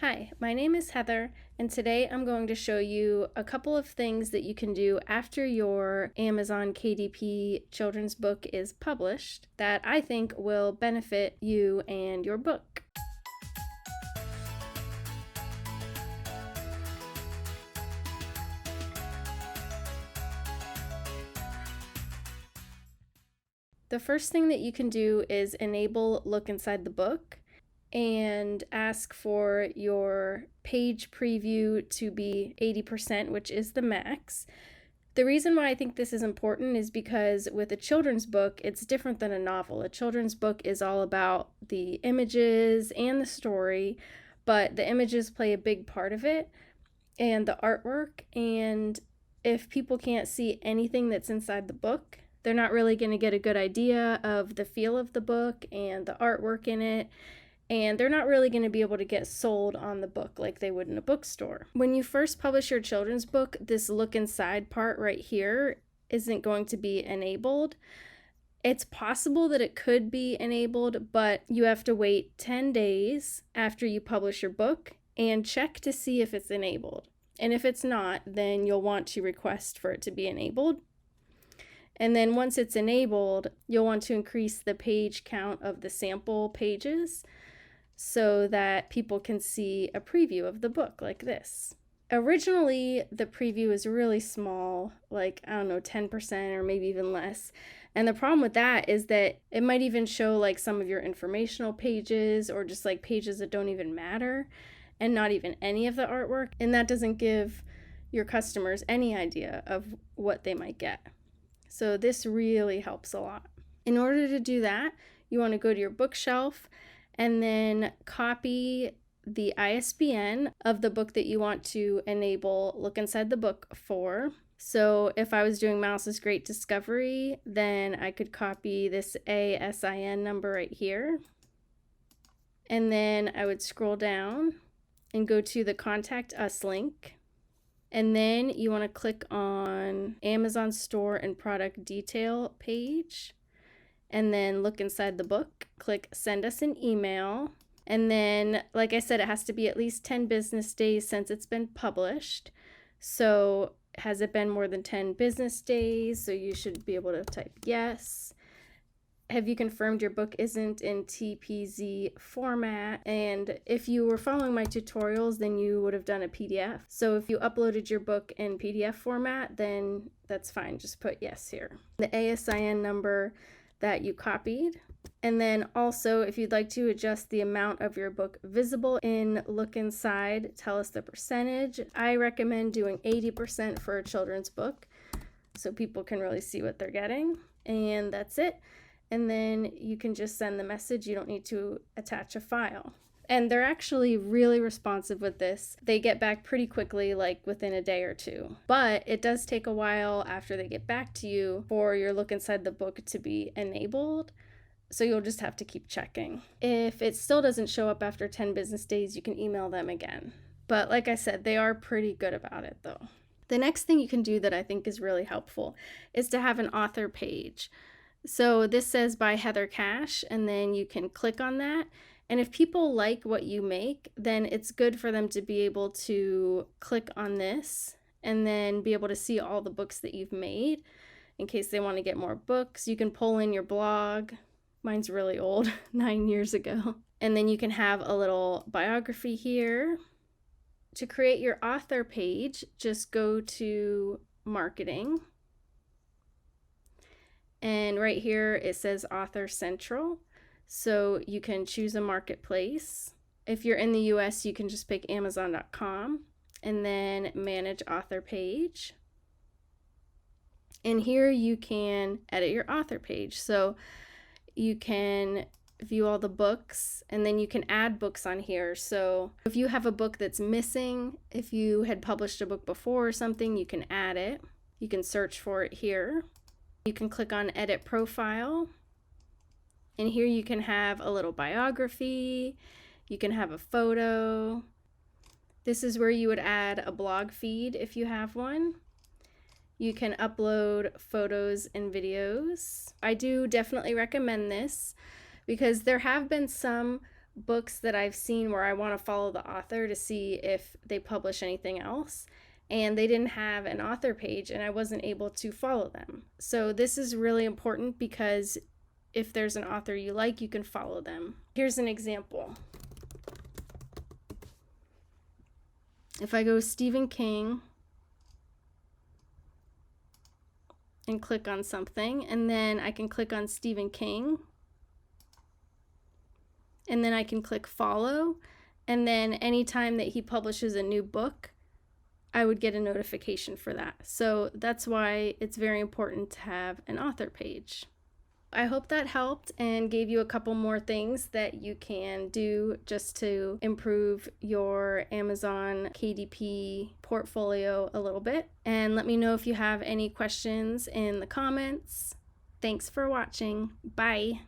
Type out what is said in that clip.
Hi, my name is Heather, and today I'm going to show you a couple of things that you can do after your Amazon KDP children's book is published that I think will benefit you and your book. The first thing that you can do is enable Look Inside the Book and ask for your page preview to be 80%, which is the max. The reason why I think this is important is because with a children's book, it's different than a novel. A children's book is all about the images and the story, but the images play a big part of it and the artwork. And if people can't see anything that's inside the book, they're not really going to get a good idea of the feel of the book and the artwork in it. And they're not really going to be able to get sold on the book like they would in a bookstore. When you first publish your children's book, this look inside part right here isn't going to be enabled. It's possible that it could be enabled, but you have to wait 10 days after you publish your book and check to see if it's enabled. And if it's not, then you'll want to request for it to be enabled. And then once it's enabled, you'll want to increase the page count of the sample pages so that people can see a preview of the book like this. Originally, the preview is really small, like, 10% or maybe even less. And the problem with that is that it might even show like some of your informational pages or just like pages that don't even matter and not even any of the artwork. And that doesn't give your customers any idea of what they might get. So this really helps a lot. In order to do that, you want to go to your bookshelf and then copy the ISBN of the book that you want to enable Look Inside the Book for. So if I was doing Mouse's Great Discovery, then I could copy this ASIN number right here. And then I would scroll down and go to the Contact Us link. And then you want to click on Amazon Store and Product Detail page. And then look inside the book, click Send Us an Email. And then, like I said, it has to be at least 10 business days since it's been published. So has it been more than 10 business days? So you should be able to type yes. Have you confirmed your book isn't in TPZ format? And if you were following my tutorials, then you would have done a PDF. So if you uploaded your book in PDF format, then that's fine. Just put yes here. The ASIN number that you copied. And then also, if you'd like to adjust the amount of your book visible in Look Inside, tell us the percentage. I recommend doing 80% for a children's book so people can really see what they're getting. And that's it. And then you can just send the message. You don't need to attach a file. And they're actually really responsive with this. They get back pretty quickly, like within a day or two. But it does take a while after they get back to you for your Look Inside the Book to be enabled. So you'll just have to keep checking. If it still doesn't show up after 10 business days, you can email them again. But like I said, they are pretty good about it though. The next thing you can do that I think is really helpful is to have an author page. So this says by Heather Cash, and then you can click on that. And if people like what you make, then it's good for them to be able to click on this and then be able to see all the books that you've made in case they want to get more books. You can pull in your blog. Mine's really old, 9 years ago. And then you can have a little biography here. To create your author page, just go to Marketing. And right here it says Author Central. So you can choose a marketplace. If you're in the US, you can just pick Amazon.com and then manage author page. And here you can edit your author page. So you can view all the books and then you can add books on here. So if you have a book that's missing, if you had published a book before or something, you can add it. You can search for it here. You can click on Edit Profile. And here you can have a little biography, you can have a photo. This is where you would add a blog feed if you have one. You can upload photos and videos. I do definitely recommend this because there have been some books that I've seen where I want to follow the author to see if they publish anything else, and they didn't have an author page and I wasn't able to follow them. So this is really important because if there's an author you like, you can follow them. Here's an example. If I go Stephen King and click on something, and then I can click on Stephen King, and then I can click follow, and then anytime that he publishes a new book, I would get a notification for that. So that's why it's very important to have an author page. I hope that helped and gave you a couple more things that you can do just to improve your Amazon KDP portfolio a little bit. And let me know if you have any questions in the comments. Thanks for watching. Bye.